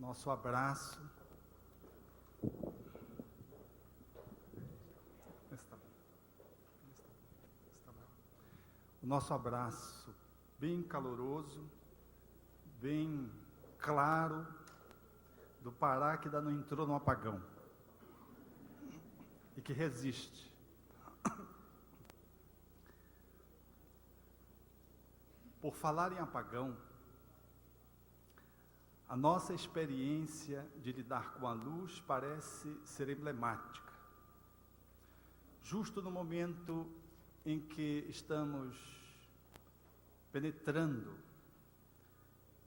nosso abraço. O nosso abraço bem caloroso, bem claro, do Pará que ainda não entrou no apagão e que resiste. Por falar em apagão, a nossa experiência de lidar com a luz parece ser emblemática. Justo no momento em que estamos penetrando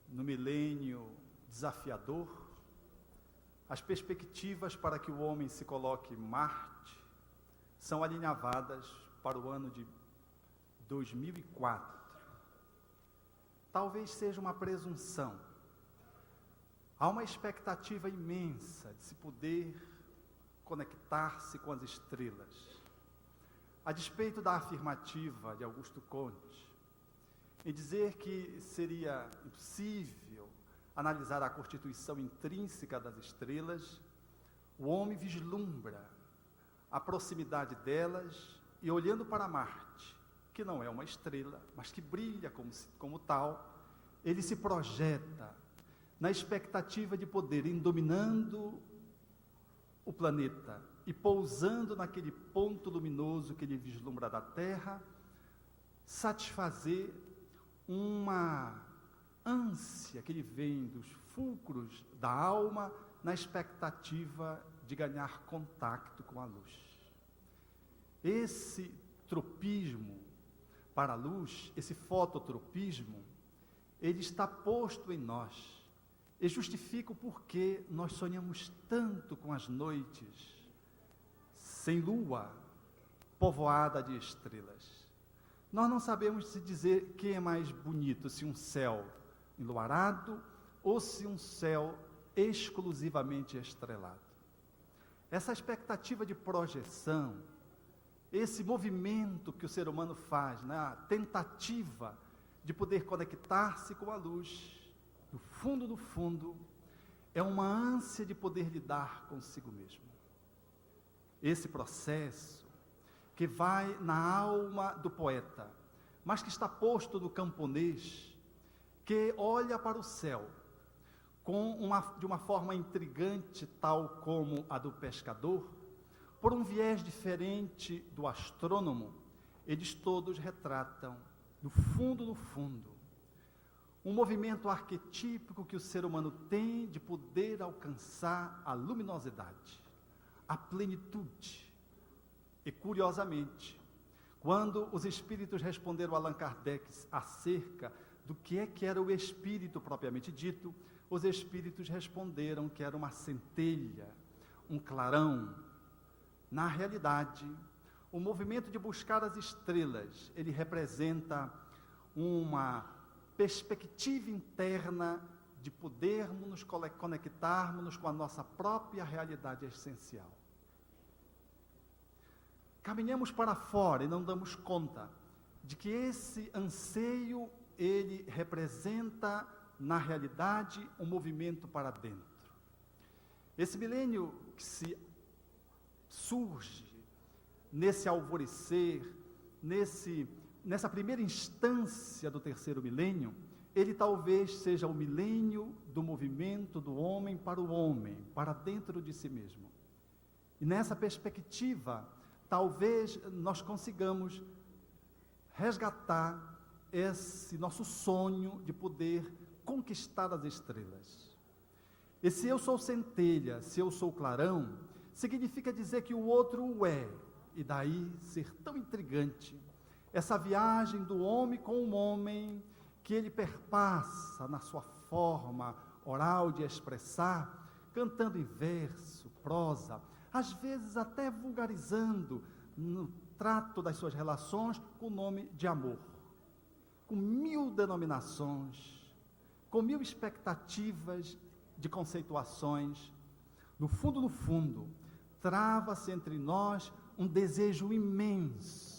no milênio desafiador, as perspectivas para que o homem se coloque em Marte são alinhavadas para o ano de 2004. Talvez seja uma presunção. Há uma expectativa imensa de se poder conectar-se com as estrelas. A despeito da afirmativa de Augusto Comte, em dizer que seria impossível analisar a constituição intrínseca das estrelas, o homem vislumbra a proximidade delas e, olhando para Marte, que não é uma estrela, mas que brilha como tal, ele se projeta na expectativa de poder, em dominando o planeta e pousando naquele ponto luminoso que ele vislumbra da Terra, satisfazer uma ânsia que ele vem dos fulcros da alma na expectativa de ganhar contato com a luz. Esse tropismo para a luz, esse fototropismo, ele está posto em nós e justifica o porquê nós sonhamos tanto com as noites sem lua, povoada de estrelas. Nós não sabemos se dizer quem é mais bonito, se um céu enluarado ou se um céu exclusivamente estrelado. Essa expectativa de projeção, esse movimento que o ser humano faz, né, a tentativa de poder conectar-se com a luz, no fundo, no fundo, é uma ânsia de poder lidar consigo mesmo. Esse processo que vai na alma do poeta, mas que está posto no camponês, que olha para o céu de uma forma intrigante, tal como a do pescador, por um viés diferente do astrônomo. Eles todos retratam, no fundo, um movimento arquetípico que o ser humano tem de poder alcançar a luminosidade, a plenitude. E, curiosamente, quando os espíritos responderam a Allan Kardec acerca do que era o espírito propriamente dito, os espíritos responderam que era uma centelha, um clarão. Na realidade, o movimento de buscar as estrelas, ele representa uma perspectiva interna de podermos nos conectarmos com a nossa própria realidade essencial. Caminhamos para fora e não damos conta de que esse anseio, ele representa, na realidade, um movimento para dentro. Esse milênio que se surge nesse alvorecer, nessa primeira instância do terceiro milênio, ele talvez seja o milênio do movimento do homem, para dentro de si mesmo. E nessa perspectiva, talvez nós consigamos resgatar esse nosso sonho de poder conquistar as estrelas. E se eu sou centelha, se eu sou clarão, significa dizer que o outro o é, e daí ser tão intrigante essa viagem do homem com o homem, que ele perpassa na sua forma oral de expressar, cantando em verso, prosa, às vezes até vulgarizando no trato das suas relações com o nome de amor, com 1000 denominações, com 1000 expectativas de conceituações. No fundo, trava-se entre nós um desejo imenso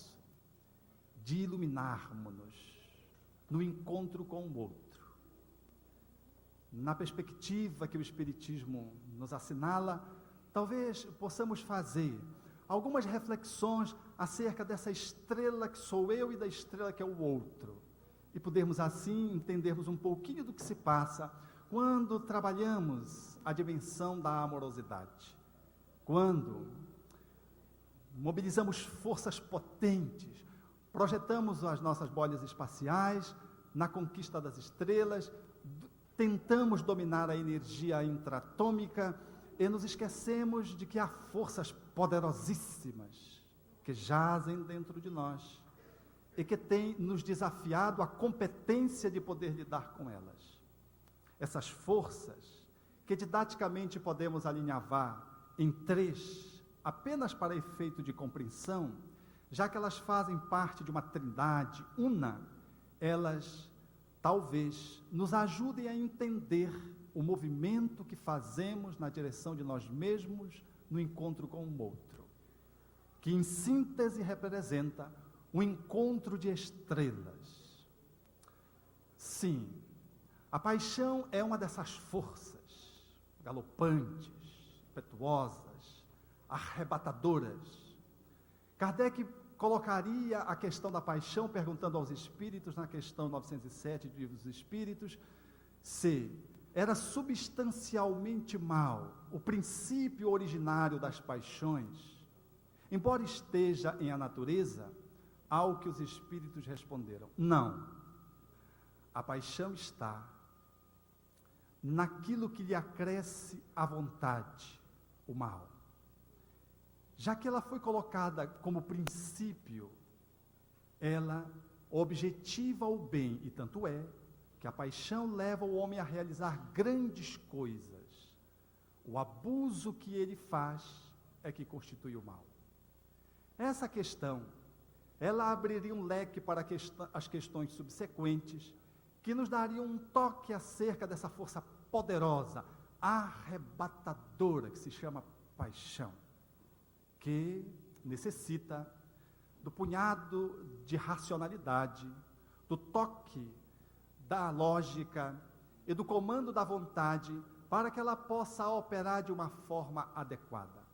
de iluminarmos-nos no encontro com o outro. na perspectiva que o Espiritismo nos assinala, talvez possamos fazer algumas reflexões acerca dessa estrela que sou eu e da estrela que é o outro, e podermos assim entendermos um pouquinho do que se passa quando trabalhamos a dimensão da amorosidade, quando mobilizamos forças potentes, projetamos as nossas bolhas espaciais na conquista das estrelas, tentamos dominar a energia intratômica e nos esquecemos de que há forças poderosíssimas que jazem dentro de nós e que têm nos desafiado a competência de poder lidar com elas. Essas forças, que didaticamente podemos alinhavar em 3, apenas para efeito de compreensão, já que elas fazem parte de uma trindade una, elas talvez nos ajudem a entender o movimento que fazemos na direção de nós mesmos no encontro com o outro, que em síntese representa um encontro de estrelas. Sim, a paixão é uma dessas forças galopantes, impetuosas, arrebatadoras. Kardec colocaria a questão da paixão, perguntando aos espíritos, na questão 907 do Livro dos Espíritos, se era substancialmente mal o princípio originário das paixões, embora esteja em a natureza. Ao que os espíritos responderam: não, a paixão está naquilo que lhe acresce a vontade, o mal. Já que ela foi colocada como princípio, ela objetiva o bem, e tanto é que a paixão leva o homem a realizar grandes coisas. O abuso que ele faz é que constitui o mal. Essa questão, ela abriria um leque para as questões subsequentes, que nos dariam um toque acerca dessa força poderosa, arrebatadora, que se chama paixão, que necessita do punhado de racionalidade, do toque da lógica e do comando da vontade, para que ela possa operar de uma forma adequada.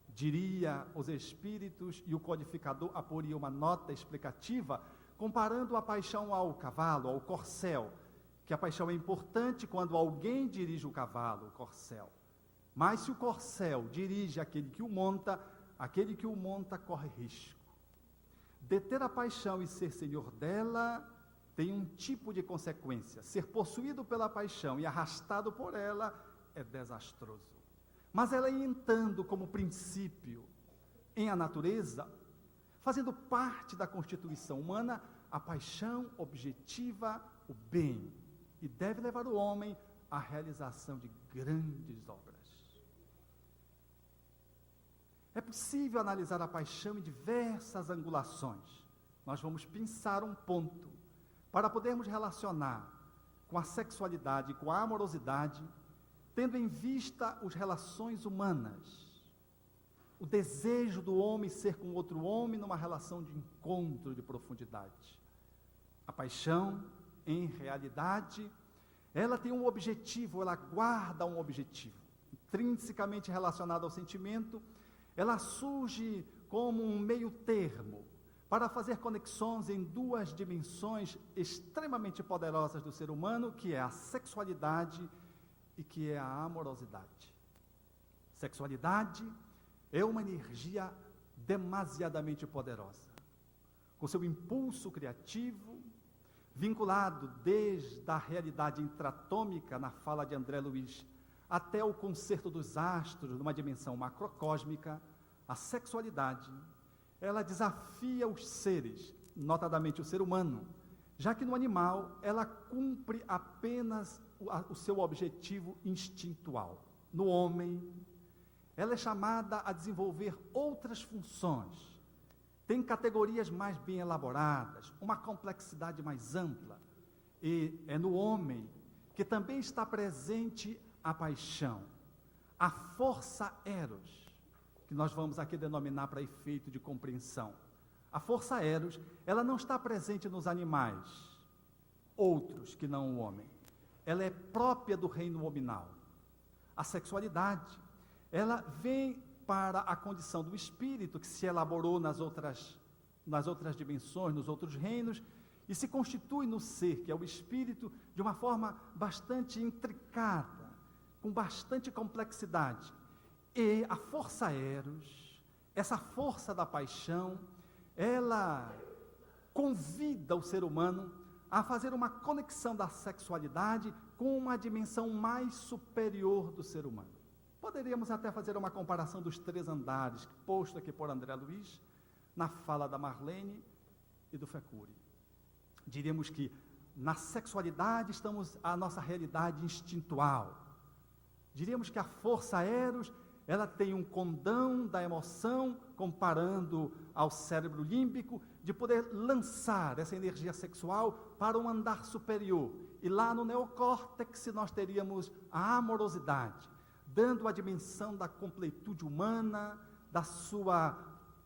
Diria os espíritos, e o codificador aporia uma nota explicativa, comparando a paixão ao cavalo, ao corcel, que a paixão é importante quando alguém dirige o cavalo, o corcel. Mas se o corcel dirige aquele que o monta corre risco. Deter a paixão e ser senhor dela tem um tipo de consequência. Ser possuído pela paixão e arrastado por ela é desastroso. Mas ela entrando como princípio em a natureza, fazendo parte da constituição humana, a paixão objetiva o bem e deve levar o homem à realização de grandes obras. É possível analisar a paixão em diversas angulações. Nós vamos pensar um ponto para podermos relacionar com a sexualidade, com a amorosidade, tendo em vista as relações humanas, o desejo do homem ser com outro homem numa relação de encontro de profundidade. A paixão, em realidade, ela tem um objetivo, ela guarda um objetivo, intrinsecamente relacionado ao sentimento. Ela surge como um meio termo para fazer conexões em 2 dimensões extremamente poderosas do ser humano, que é a sexualidade e que é a amorosidade. Sexualidade é uma energia demasiadamente poderosa, com seu impulso criativo, vinculado desde a realidade intratômica, na fala de André Luiz, até o concerto dos astros, numa dimensão macrocósmica. A sexualidade, ela desafia os seres, notadamente o ser humano, já que no animal ela cumpre apenas o seu objetivo instintual. No homem, ela é chamada a desenvolver outras funções, tem categorias mais bem elaboradas, uma complexidade mais ampla, e é no homem que também está presente a paixão, a força eros, que nós vamos aqui denominar para efeito de compreensão. A força eros, ela não está presente nos animais, outros que não o homem. ela é própria do reino nominal. A sexualidade, ela vem para a condição do espírito que se elaborou nas outras dimensões, nos outros reinos, e se constitui no ser, que é o espírito, de uma forma bastante intricada, com bastante complexidade. E a força eros, essa força da paixão, ela convida o ser humano a fazer uma conexão da sexualidade com uma dimensão mais superior do ser humano. Poderíamos até fazer uma comparação dos 3 andares, posto aqui por André Luiz, na fala da Marlene e do Fecuri. Diríamos que na sexualidade estamos a nossa realidade instintual. Diríamos que a força eros, ela tem um condão da emoção, comparando ao cérebro límbico, de poder lançar essa energia sexual para um andar superior. E lá no neocórtex nós teríamos a amorosidade, dando a dimensão da completude humana, da sua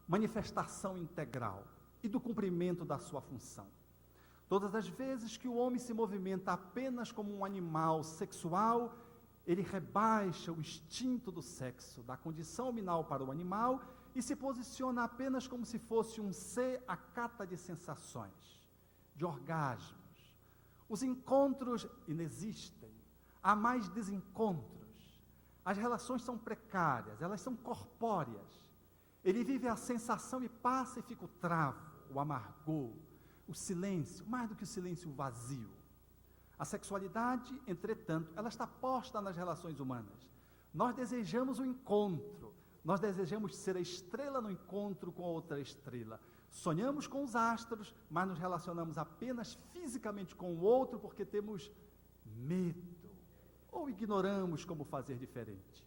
manifestação integral e do cumprimento da sua função. Todas as vezes que o homem se movimenta apenas como um animal sexual, ele rebaixa o instinto do sexo, da condição nominal para o animal, e se posiciona apenas como se fosse um ser à cata de sensações, de orgasmos. Os encontros inexistem, há mais desencontros. As relações são precárias, elas são corpóreas. Ele vive a sensação e passa e fica o travo, o amargor, o silêncio, mais do que o silêncio, o vazio. A sexualidade, entretanto, ela está posta nas relações humanas. Nós desejamos o encontro, nós desejamos ser a estrela no encontro com outra estrela. Sonhamos com os astros, mas nos relacionamos apenas fisicamente com o outro porque temos medo, ou ignoramos como fazer diferente.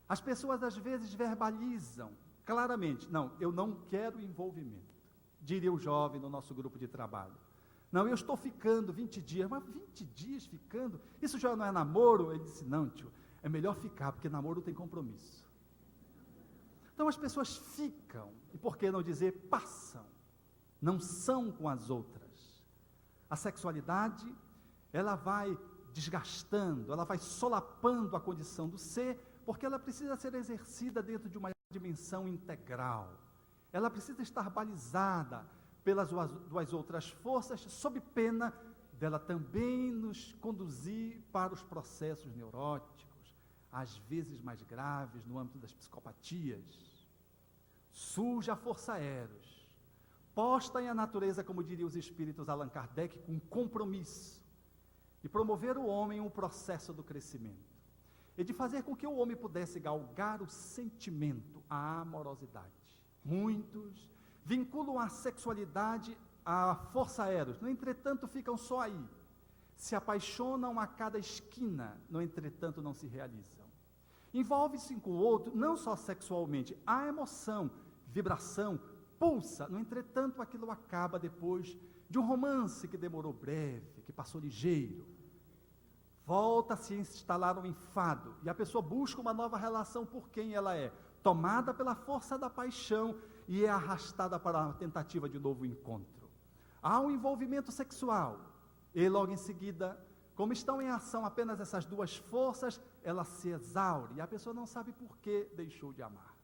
As pessoas às vezes verbalizam claramente: não, eu não quero envolvimento, diria o jovem no nosso grupo de trabalho. Não, eu estou ficando 20 dias, mas 20 dias ficando? Isso já não é namoro? Ele disse: não, tio, é melhor ficar, porque namoro tem compromisso. Então as pessoas ficam, e por que não dizer passam, não são com as outras. A sexualidade, ela vai desgastando, ela vai solapando a condição do ser, porque ela precisa ser exercida dentro de uma dimensão integral. Ela precisa estar balizada pelas 2 outras forças, sob pena dela também nos conduzir para os processos neuróticos, às vezes mais graves, no âmbito das psicopatias. Surge a força eros, posta em a natureza, como diriam os espíritos Allan Kardec, com compromisso de promover o homem um processo do crescimento e de fazer com que o homem pudesse galgar o sentimento, a amorosidade. Muitos vinculam a sexualidade à força eros, no entretanto ficam só aí, se apaixonam a cada esquina, no entretanto não se realizam. Envolve-se com o outro, não só sexualmente, há emoção, vibração, pulsa, no entretanto aquilo acaba depois de um romance que demorou breve, que passou ligeiro. Volta a se instalar um enfado, e a pessoa busca uma nova relação por quem ela é, tomada pela força da paixão, e é arrastada para a tentativa de novo encontro. Há um envolvimento sexual, e logo em seguida, como estão em ação apenas essas 2 forças, ela se exaure, e a pessoa não sabe por que deixou de amar.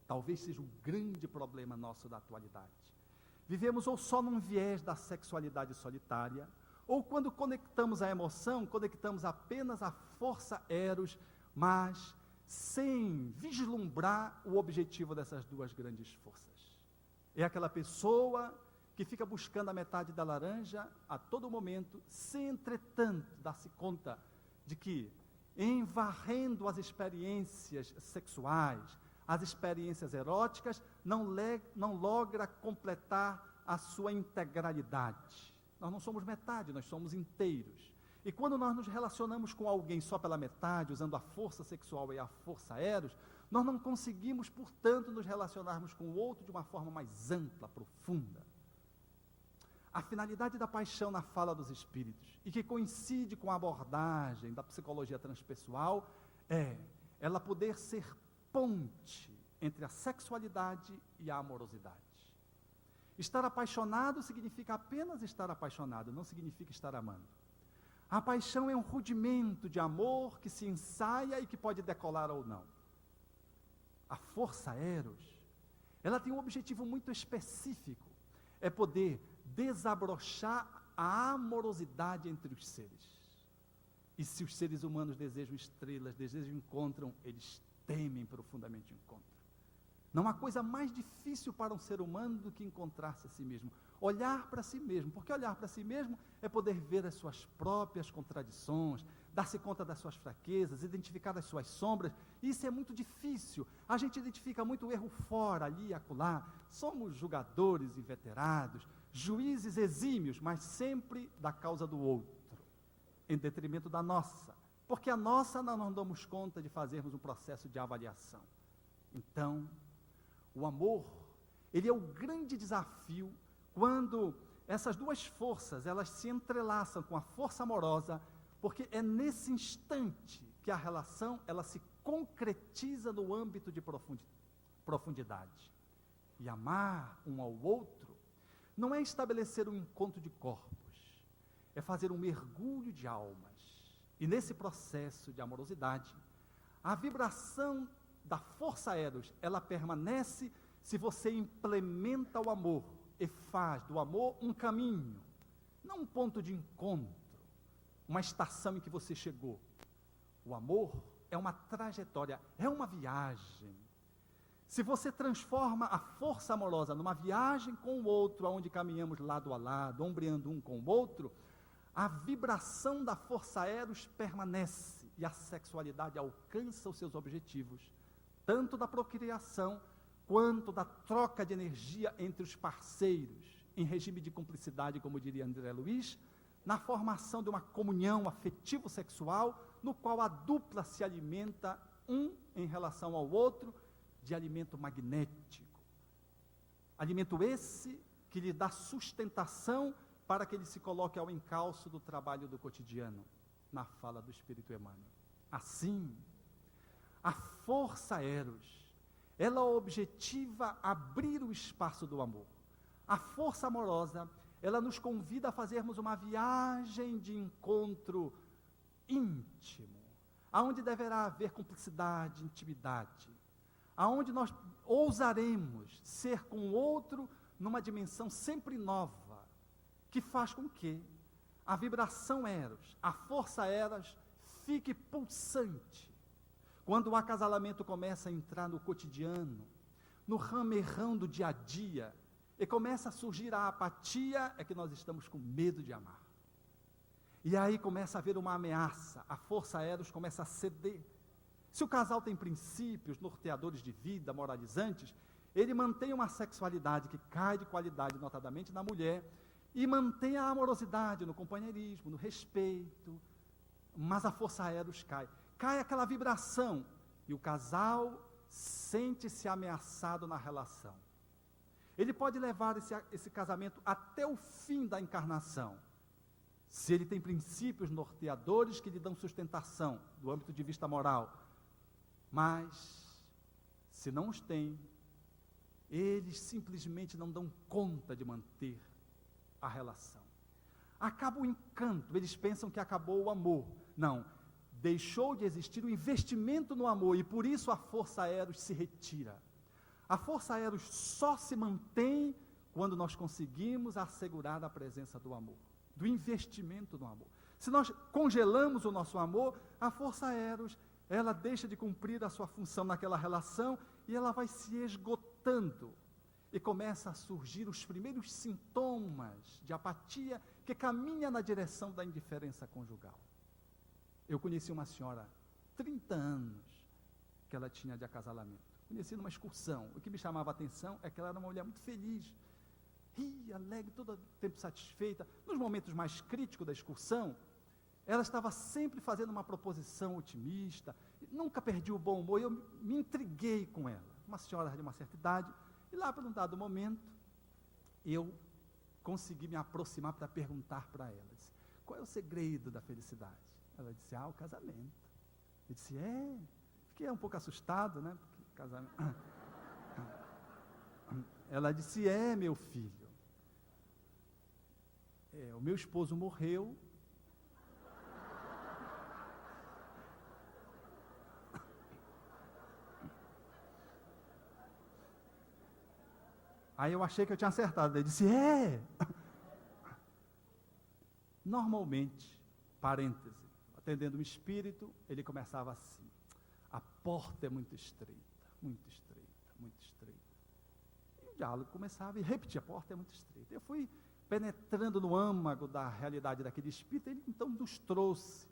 Talvez seja um grande problema nosso da atualidade. Vivemos ou só num viés da sexualidade solitária, ou quando conectamos a emoção, conectamos apenas a força eros, mas sem vislumbrar o objetivo dessas 2 grandes forças. É aquela pessoa que fica buscando a metade da laranja a todo momento, sem entretanto dar-se conta de que, em varrendo as experiências sexuais, as experiências eróticas, não logra completar a sua integralidade. Nós não somos metade, nós somos inteiros. E quando nós nos relacionamos com alguém só pela metade, usando a força sexual e a força eros, nós não conseguimos, portanto, nos relacionarmos com o outro de uma forma mais ampla, profunda. A finalidade da paixão na fala dos espíritos, e que coincide com a abordagem da psicologia transpessoal, é ela poder ser ponte entre a sexualidade e a amorosidade. Estar apaixonado significa apenas estar apaixonado, não significa estar amando. A paixão é um rudimento de amor que se ensaia e que pode decolar ou não. A força eros, ela tem um objetivo muito específico, é poder desabrochar a amorosidade entre os seres. E se os seres humanos desejam estrelas, desejam encontram, eles temem profundamente o encontro. Não há coisa mais difícil para um ser humano do que encontrar-se a si mesmo. Olhar para si mesmo, porque olhar para si mesmo é poder ver as suas próprias contradições, dar-se conta das suas fraquezas, identificar as suas sombras. Isso é muito difícil. A gente identifica muito o erro fora, ali e acolá. Somos julgadores inveterados, juízes exímios, mas sempre da causa do outro, em detrimento da nossa. Porque a nossa não nos damos conta de fazermos um processo de avaliação. Então, o amor, ele é o grande desafio quando essas duas forças, elas se entrelaçam com a força amorosa, porque é nesse instante que a relação, ela se concretiza no âmbito de profundidade. E amar um ao outro não é estabelecer um encontro de corpos, é fazer um mergulho de almas. E nesse processo de amorosidade, a vibração da força eros, ela permanece se você implementa o amor e faz do amor um caminho, não um ponto de encontro, uma estação em que você chegou. O amor é uma trajetória, é uma viagem. Se você transforma a força amorosa numa viagem com o outro, onde caminhamos lado a lado, ombreando um com o outro, a vibração da força eros permanece e a sexualidade alcança os seus objetivos, tanto da procriação, quanto da troca de energia entre os parceiros, em regime de cumplicidade, como diria André Luiz, na formação de uma comunhão afetivo-sexual, no qual a dupla se alimenta um em relação ao outro, de alimento magnético. Alimento esse que lhe dá sustentação para que ele se coloque ao encalço do trabalho do cotidiano, na fala do Espírito Emmanuel. Assim, a força eros, ela objetiva abrir o espaço do amor. A força amorosa, ela nos convida a fazermos uma viagem de encontro íntimo, aonde deverá haver cumplicidade, intimidade, aonde nós ousaremos ser com o outro numa dimensão sempre nova, que faz com que a vibração eros, a força eros, fique pulsante. Quando o acasalamento começa a entrar no cotidiano, no ramerrão do dia a dia, e começa a surgir a apatia, é que nós estamos com medo de amar. E aí começa a haver uma ameaça, a força eros começa a ceder. Se o casal tem princípios norteadores de vida, moralizantes, ele mantém uma sexualidade que cai de qualidade, notadamente na mulher, e mantém a amorosidade no companheirismo, no respeito, mas a força eros cai. Cai aquela vibração, e o casal sente-se ameaçado na relação. Ele pode levar esse casamento até o fim da encarnação, se ele tem princípios norteadores que lhe dão sustentação, do âmbito de vista moral. Mas, se não os tem, eles simplesmente não dão conta de manter a relação. Acaba o encanto, eles pensam que acabou o amor. Não, deixou de existir o investimento no amor, e por isso a força eros se retira. A força eros só se mantém quando nós conseguimos assegurar a presença do amor, do investimento no amor. Se nós congelamos o nosso amor, a força eros, ela deixa de cumprir a sua função naquela relação e ela vai se esgotando. E começa a surgir os primeiros sintomas de apatia que caminha na direção da indiferença conjugal. Eu conheci uma senhora, 30 anos, que ela tinha de acasalamento. Conheci numa excursão. O que me chamava a atenção é que ela era uma mulher muito feliz, ria, alegre, todo o tempo satisfeita. Nos momentos mais críticos da excursão, ela estava sempre fazendo uma proposição otimista, nunca perdia o bom humor, e eu me intriguei com ela. Uma senhora de uma certa idade, e lá por um dado momento, eu consegui me aproximar para perguntar para ela, disse, qual é o segredo da felicidade? Ela disse, o casamento. Eu disse, fiquei um pouco assustado, né, porque casamento... Ela disse, meu filho, o meu esposo morreu, Aí eu achei que eu tinha acertado. Ele disse, é. Normalmente, parêntese, atendendo um espírito, ele começava assim, a porta é muito estreita, muito estreita, muito estreita. E o diálogo começava e repetia, a porta é muito estreita. Eu fui penetrando no âmago da realidade daquele espírito, ele então nos trouxe.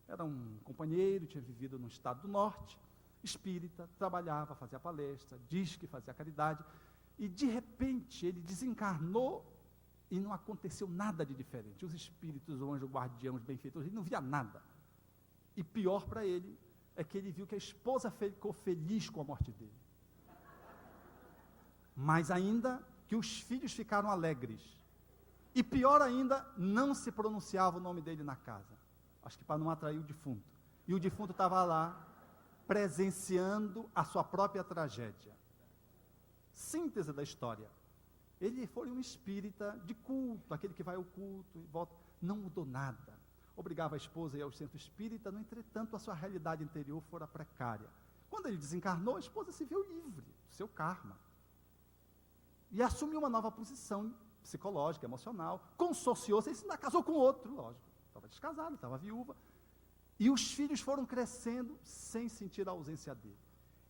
Era um companheiro, tinha vivido no estado do norte, espírita, trabalhava, fazia palestra, diz que fazia caridade, e de repente ele desencarnou e não aconteceu nada de diferente. Os espíritos, o anjo guardião, os benfeitores, ele não via nada. E pior para ele é que ele viu que a esposa ficou feliz com a morte dele. Mais ainda, que os filhos ficaram alegres. E pior ainda, não se pronunciava o nome dele na casa. Acho que para não atrair o defunto. E o defunto estava lá, presenciando a sua própria tragédia. Síntese da história. Ele foi um espírita de culto, aquele que vai ao culto e volta. Não mudou nada. Obrigava a esposa a ir ao centro espírita, no entretanto, a sua realidade interior fora precária. Quando ele desencarnou, a esposa se viu livre do seu karma. E assumiu uma nova posição psicológica, emocional, consociou-se, e ainda casou com outro, lógico. Estava descasado, estava viúva. E os filhos foram crescendo sem sentir a ausência dele.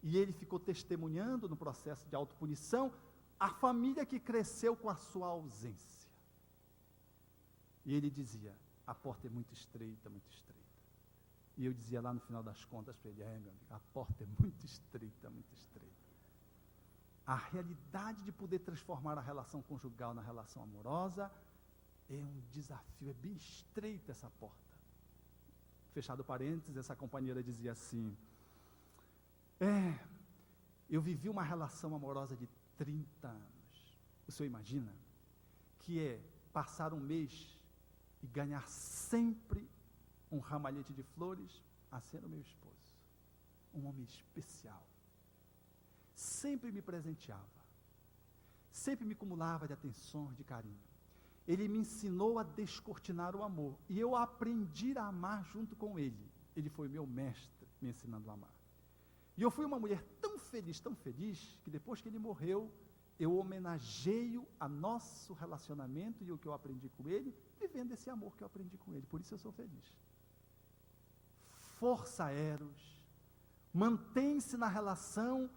E ele ficou testemunhando no processo de autopunição a família que cresceu com a sua ausência. E ele dizia, a porta é muito estreita, muito estreita. E eu dizia lá no final das contas para ele, meu amigo, a porta é muito estreita, muito estreita. A realidade de poder transformar a relação conjugal na relação amorosa é um desafio, é bem estreita essa porta. Fechado parênteses, essa companheira dizia assim, eu vivi uma relação amorosa de 30 anos. O senhor imagina que é passar um mês e ganhar sempre um ramalhete de flores a ser o meu esposo. Um homem especial. Sempre me presenteava. Sempre me acumulava de atenções, de carinho. Ele me ensinou a descortinar o amor. E eu aprendi a amar junto com ele. Ele foi meu mestre, me ensinando a amar. E eu fui uma mulher tão feliz, que depois que ele morreu, eu homenageio a nosso relacionamento e o que eu aprendi com ele, vivendo esse amor que eu aprendi com ele. Por isso eu sou feliz. Força Eros, mantém-se na relação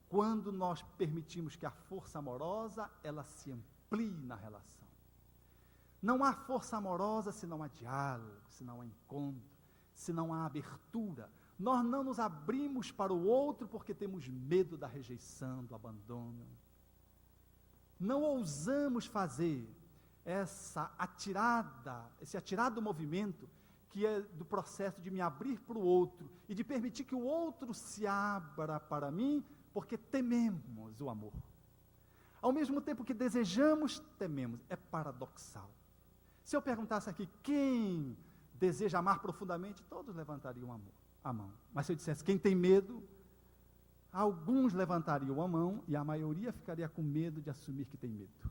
quando nós permitimos que a força amorosa, ela se amplie na relação. Não há força amorosa se não há diálogo, se não há encontro, se não há abertura. Nós não nos abrimos para o outro porque temos medo da rejeição, do abandono. Não ousamos fazer esse atirado movimento que é do processo de me abrir para o outro e de permitir que o outro se abra para mim, porque tememos o amor. Ao mesmo tempo que desejamos, tememos. É paradoxal. Se eu perguntasse aqui quem deseja amar profundamente, todos levantariam a mão. Mas se eu dissesse quem tem medo, alguns levantariam a mão e a maioria ficaria com medo de assumir que tem medo.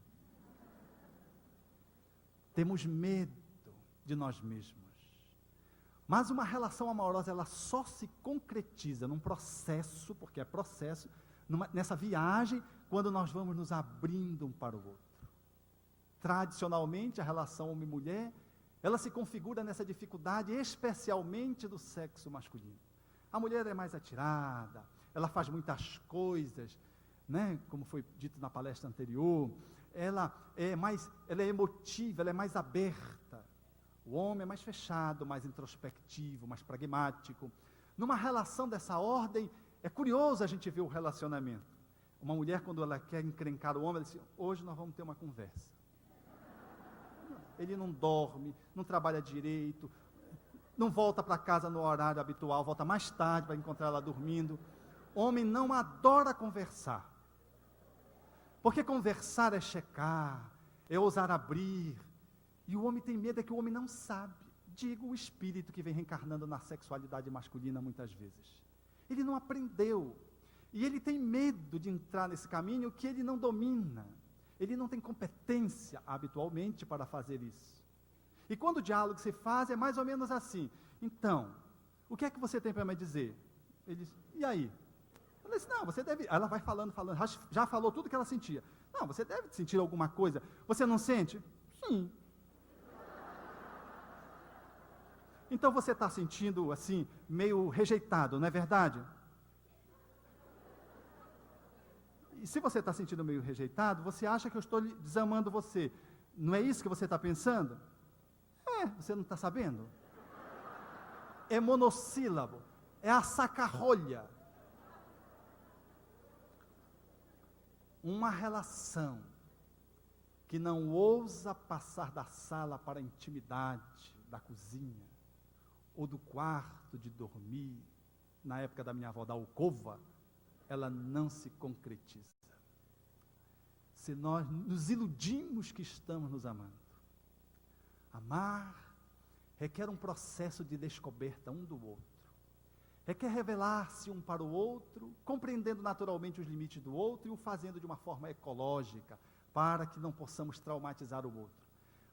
Temos medo de nós mesmos. Mas uma relação amorosa, ela só se concretiza num processo, porque é processo, nessa viagem, quando nós vamos nos abrindo um para o outro. Tradicionalmente, a relação homem-mulher, ela se configura nessa dificuldade, especialmente do sexo masculino. A mulher é mais atirada, ela faz muitas coisas, né? Como foi dito na palestra anterior, ela é emotiva, ela é mais aberta. O homem é mais fechado, mais introspectivo, mais pragmático. Numa relação dessa ordem, é curioso a gente ver o relacionamento. Uma mulher, quando ela quer encrencar o homem, ela diz, hoje nós vamos ter uma conversa. Ele não dorme, não trabalha direito, não volta para casa no horário habitual, volta mais tarde para encontrar ela dormindo. Homem não adora conversar. Porque conversar é checar, é ousar abrir. E o homem tem medo, é que o homem não sabe. Digo o espírito que vem reencarnando na sexualidade masculina muitas vezes. Ele não aprendeu. E ele tem medo de entrar nesse caminho que ele não domina. Ele não tem competência habitualmente para fazer isso. E quando o diálogo se faz, é mais ou menos assim. Então, o que é que você tem para me dizer? Ele diz, e aí? Ela disse, não, você deve... Ela vai falando, já falou tudo que ela sentia. Não, você deve sentir alguma coisa. Você não sente? Sim. Então você está sentindo assim, meio rejeitado, não é verdade? E se você está sentindo meio rejeitado, você acha que eu estou desamando você. Não é isso que você está pensando? Você não está sabendo? É monossílabo, é a saca-rolha. Uma relação que não ousa passar da sala para a intimidade da cozinha, ou do quarto de dormir, na época da minha avó, da alcova, ela não se concretiza. Se nós nos iludimos que estamos nos amando. Amar requer um processo de descoberta um do outro. Requer revelar-se um para o outro, compreendendo naturalmente os limites do outro e o fazendo de uma forma ecológica, para que não possamos traumatizar o outro.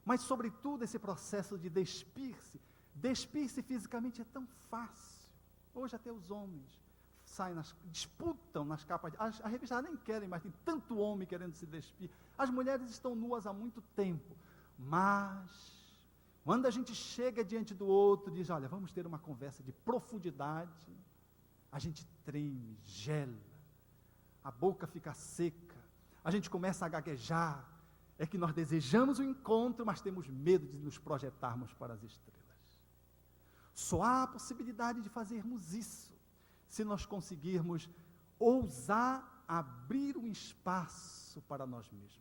Mas, sobretudo, esse processo de despir-se fisicamente é tão fácil. Hoje até os homens disputam nas capas, as revistas nem querem mais, tem tanto homem querendo se despir. As mulheres estão nuas há muito tempo, mas quando a gente chega diante do outro e diz, olha, vamos ter uma conversa de profundidade, a gente treme, gela, a boca fica seca, a gente começa a gaguejar. É que nós desejamos o encontro, mas temos medo de nos projetarmos para as estrelas. Só há a possibilidade de fazermos isso se nós conseguirmos ousar abrir um espaço para nós mesmos,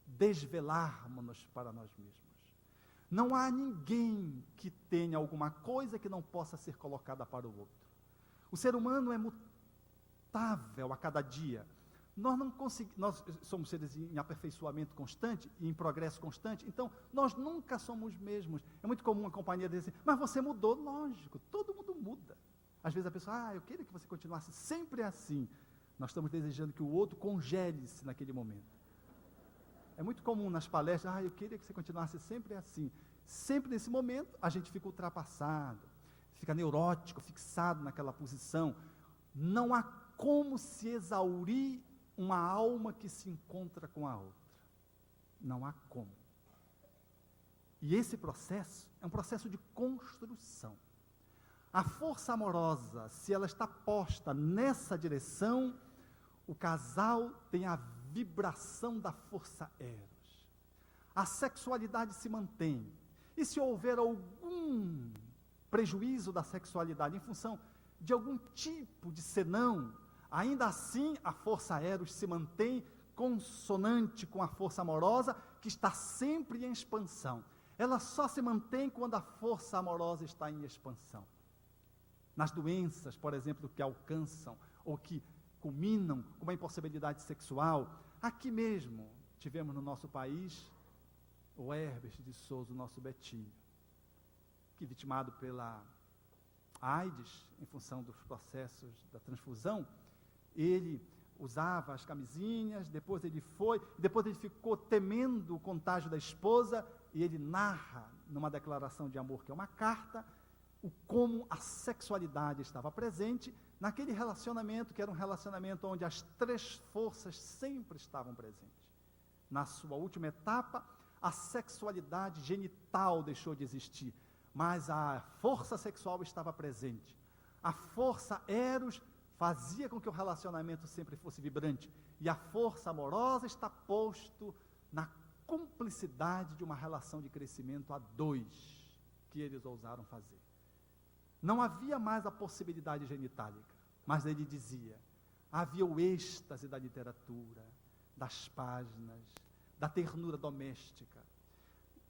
desvelarmos-nos para nós mesmos. Não há ninguém que tenha alguma coisa que não possa ser colocada para o outro. O ser humano é mutável a cada dia. Nós somos seres em aperfeiçoamento constante e em progresso constante, então nós nunca somos os mesmos. É muito comum a companhia dizer assim, mas você mudou. Lógico, todo mundo muda. Às vezes a pessoa, eu queria que você continuasse sempre assim. Nós estamos desejando que o outro congele-se naquele momento. É muito comum nas palestras, eu queria que você continuasse sempre assim. Sempre nesse momento, a gente fica ultrapassado, fica neurótico, fixado naquela posição. Não há como se exaurir uma alma que se encontra com a outra. Não há como. E esse processo é um processo de construção. A força amorosa, se ela está posta nessa direção, o casal tem a vibração da força eros. A sexualidade se mantém. E se houver algum prejuízo da sexualidade em função de algum tipo de senão, ainda assim a força eros se mantém consonante com a força amorosa, que está sempre em expansão. Ela só se mantém quando a força amorosa está em expansão. Nas doenças, por exemplo, que alcançam ou que culminam com uma impossibilidade sexual, aqui mesmo tivemos no nosso país o Herbert de Souza, o nosso Betinho, que vitimado pela AIDS, em função dos processos da transfusão, ele usava as camisinhas, depois ele ficou temendo o contágio da esposa, e ele narra, numa declaração de amor, que é uma carta, como a sexualidade estava presente naquele relacionamento, que era um relacionamento onde as três forças sempre estavam presentes. Na sua última etapa, a sexualidade genital deixou de existir, mas a força sexual estava presente. A força eros fazia com que o relacionamento sempre fosse vibrante, e a força amorosa está posto na cumplicidade de uma relação de crescimento a dois, que eles ousaram fazer. Não havia mais a possibilidade genitálica, mas ele dizia, havia o êxtase da literatura, das páginas, da ternura doméstica.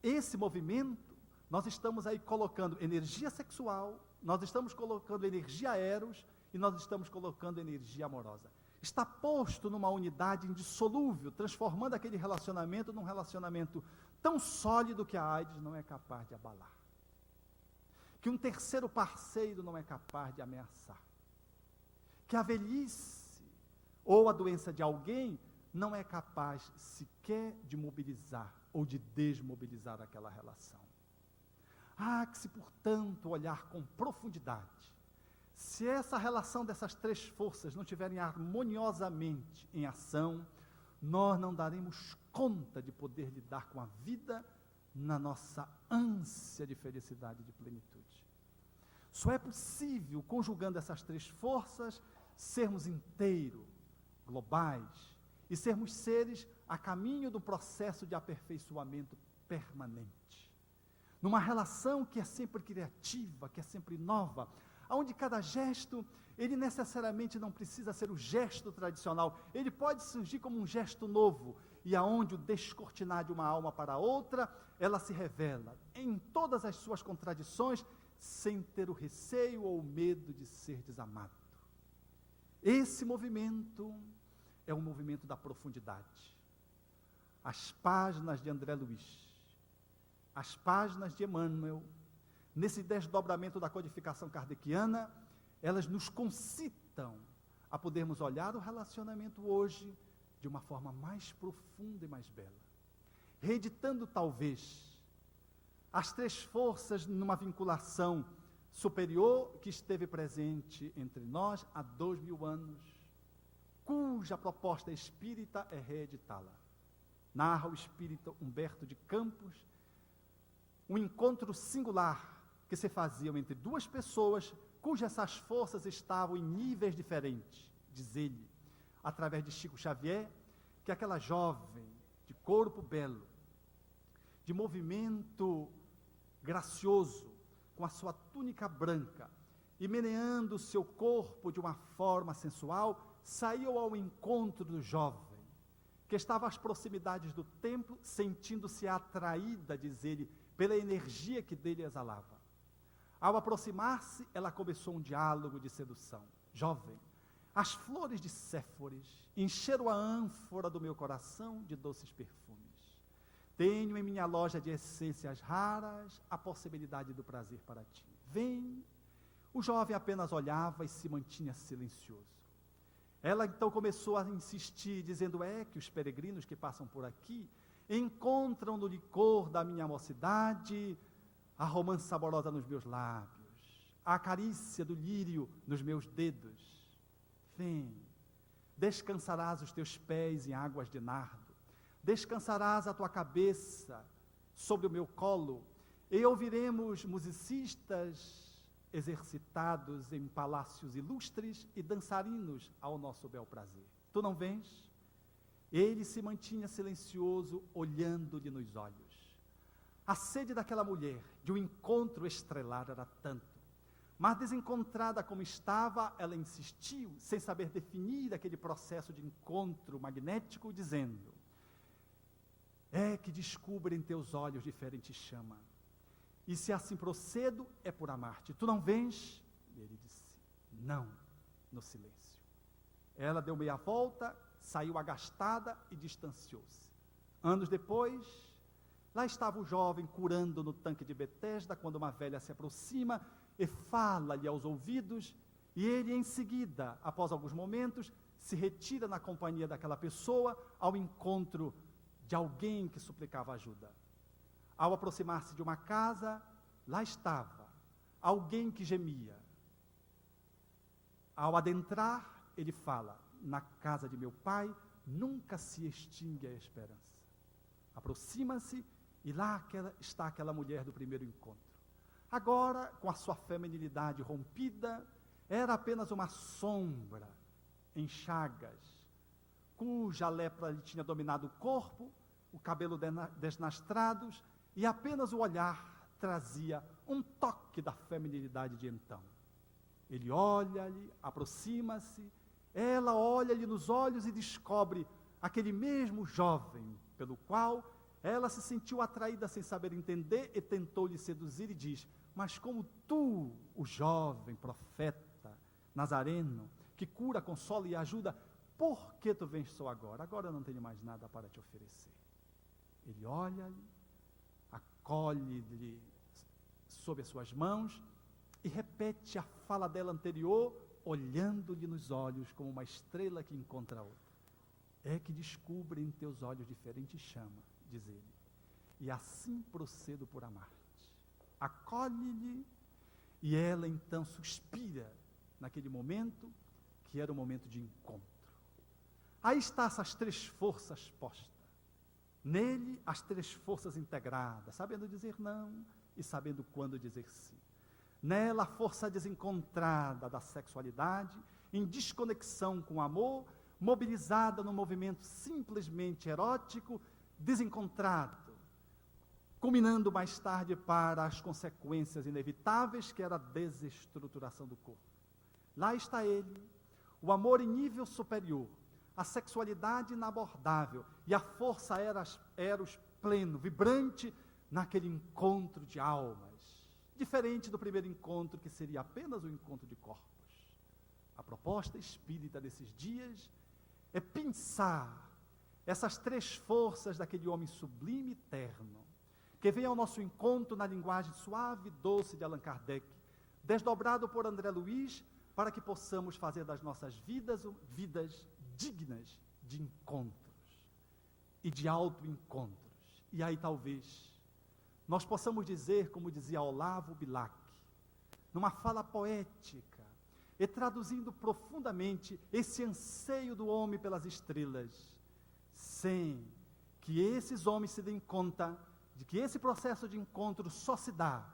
Esse movimento, nós estamos aí colocando energia sexual, nós estamos colocando energia eros, e nós estamos colocando energia amorosa. Está posto numa unidade indissolúvel, transformando aquele relacionamento num relacionamento tão sólido que a AIDS não é capaz de abalar. Que um terceiro parceiro não é capaz de ameaçar. Que a velhice ou a doença de alguém não é capaz sequer de mobilizar ou de desmobilizar aquela relação. Que se, portanto, olhar com profundidade, se essa relação dessas três forças não estiverem harmoniosamente em ação, nós não daremos conta de poder lidar com a vida na nossa ânsia de felicidade e de plenitude. Só é possível, conjugando essas três forças, sermos inteiros, globais, e sermos seres a caminho do processo de aperfeiçoamento permanente. Numa relação que é sempre criativa, que é sempre nova, onde cada gesto, ele necessariamente não precisa ser o gesto tradicional, ele pode surgir como um gesto novo, e aonde o descortinar de uma alma para outra, ela se revela em todas as suas contradições, sem ter o receio ou o medo de ser desamado. Esse movimento é um movimento da profundidade. As páginas de André Luiz, as páginas de Emmanuel, nesse desdobramento da codificação kardeciana, elas nos concitam a podermos olhar o relacionamento hoje de uma forma mais profunda e mais bela, reeditando talvez as três forças numa vinculação superior que esteve presente entre nós há 2000 anos, cuja proposta espírita é reeditá-la. Narra o espírita Humberto de Campos, um encontro singular que se faziam entre duas pessoas cujas essas forças estavam em níveis diferentes. Diz ele, através de Chico Xavier, que aquela jovem de corpo belo, de movimento gracioso, com a sua túnica branca, e meneando o seu corpo de uma forma sensual, saiu ao encontro do jovem, que estava às proximidades do templo, sentindo-se atraída, diz ele, pela energia que dele exalava. Ao aproximar-se, ela começou um diálogo de sedução. Jovem, as flores de Séforis encheram a ânfora do meu coração de doces perfumes. Tenho em minha loja de essências raras a possibilidade do prazer para ti. Vem. O jovem apenas olhava e se mantinha silencioso. Ela então começou a insistir, dizendo, que os peregrinos que passam por aqui encontram no licor da minha mocidade a romance saborosa nos meus lábios, a carícia do lírio nos meus dedos. Vem, descansarás os teus pés em águas de nardo, descansarás a tua cabeça sobre o meu colo, e ouviremos musicistas exercitados em palácios ilustres e dançarinos ao nosso bel prazer. Tu não vens? Ele se mantinha silencioso, olhando-lhe nos olhos. A sede daquela mulher, de um encontro estrelado, era tanto. Mas desencontrada como estava, ela insistiu, sem saber definir aquele processo de encontro magnético, dizendo, é que descubro em teus olhos diferente chama, e se assim procedo, é por amar-te. Tu não vens? E ele disse, não, no silêncio. Ela deu meia volta, saiu agastada e distanciou-se. Anos depois, lá estava o jovem curando no tanque de Betesda, quando uma velha se aproxima e fala-lhe aos ouvidos, e ele em seguida, após alguns momentos, se retira na companhia daquela pessoa ao encontro de alguém que suplicava ajuda. Ao aproximar-se de uma casa, lá estava alguém que gemia. Ao adentrar, ele fala, na casa de meu pai nunca se extingue a esperança. Aproxima-se e lá está aquela mulher do primeiro encontro. Agora, com a sua feminilidade rompida, era apenas uma sombra em chagas, cuja lepra lhe tinha dominado o corpo, o cabelo desnastrados, e apenas o olhar trazia um toque da feminilidade de então. Ele olha-lhe, aproxima-se, ela olha-lhe nos olhos e descobre aquele mesmo jovem pelo qual ela se sentiu atraída sem saber entender e tentou lhe seduzir e diz, mas como tu, o jovem profeta nazareno, que cura, consola e ajuda, por que tu vens só agora? Agora eu não tenho mais nada para te oferecer. Ele olha-lhe, acolhe-lhe sob as suas mãos e repete a fala dela anterior, olhando-lhe nos olhos como uma estrela que encontra outra. É que descubro em teus olhos diferente chama, diz ele, e assim procedo por amar-te. Acolhe-lhe, e ela então suspira naquele momento, que era o momento de encontro. Aí está essas três forças postas. Nele, as três forças integradas, sabendo dizer não e sabendo quando dizer sim. Nela, a força desencontrada da sexualidade, em desconexão com o amor, mobilizada no movimento simplesmente erótico, desencontrado, culminando mais tarde para as consequências inevitáveis, que era a desestruturação do corpo. Lá está ele, o amor em nível superior, a sexualidade inabordável e a força eros pleno, vibrante, naquele encontro de almas, diferente do primeiro encontro, que seria apenas um encontro de corpos. A proposta espírita desses dias é pensar essas três forças daquele homem sublime e terno, que vem ao nosso encontro na linguagem suave e doce de Allan Kardec, desdobrado por André Luiz, para que possamos fazer das nossas vidas dignas de encontros e de autoencontros. E aí talvez nós possamos dizer, como dizia Olavo Bilac, numa fala poética, e traduzindo profundamente esse anseio do homem pelas estrelas, sem que esses homens se deem conta de que esse processo de encontro só se dá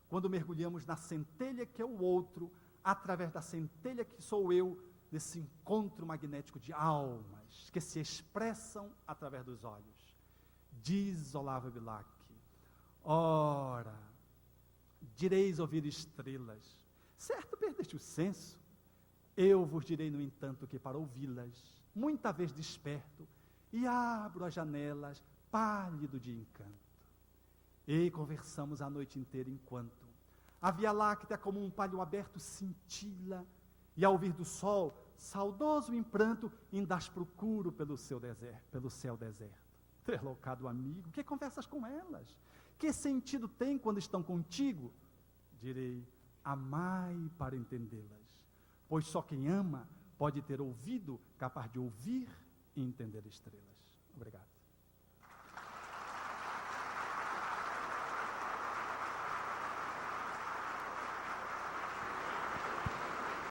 quando mergulhamos na centelha que é o outro, através da centelha que sou eu, nesse encontro magnético de almas, que se expressam através dos olhos. Diz Olavo Bilac: ora, direis ouvir estrelas, certo perdeste o senso, eu vos direi, no entanto, que para ouvi-las, muita vez desperto, e abro as janelas, pálido de encanto. E conversamos a noite inteira enquanto a Via Láctea, como um palho aberto, cintila, e ao vir do sol, saudoso em pranto, ainda as procuro pelo céu deserto. Relocado amigo, que conversas com elas? Que sentido tem quando estão contigo? Direi: amai para entendê-las, pois só quem ama pode ter ouvido capaz de ouvir e entender estrelas. Obrigado.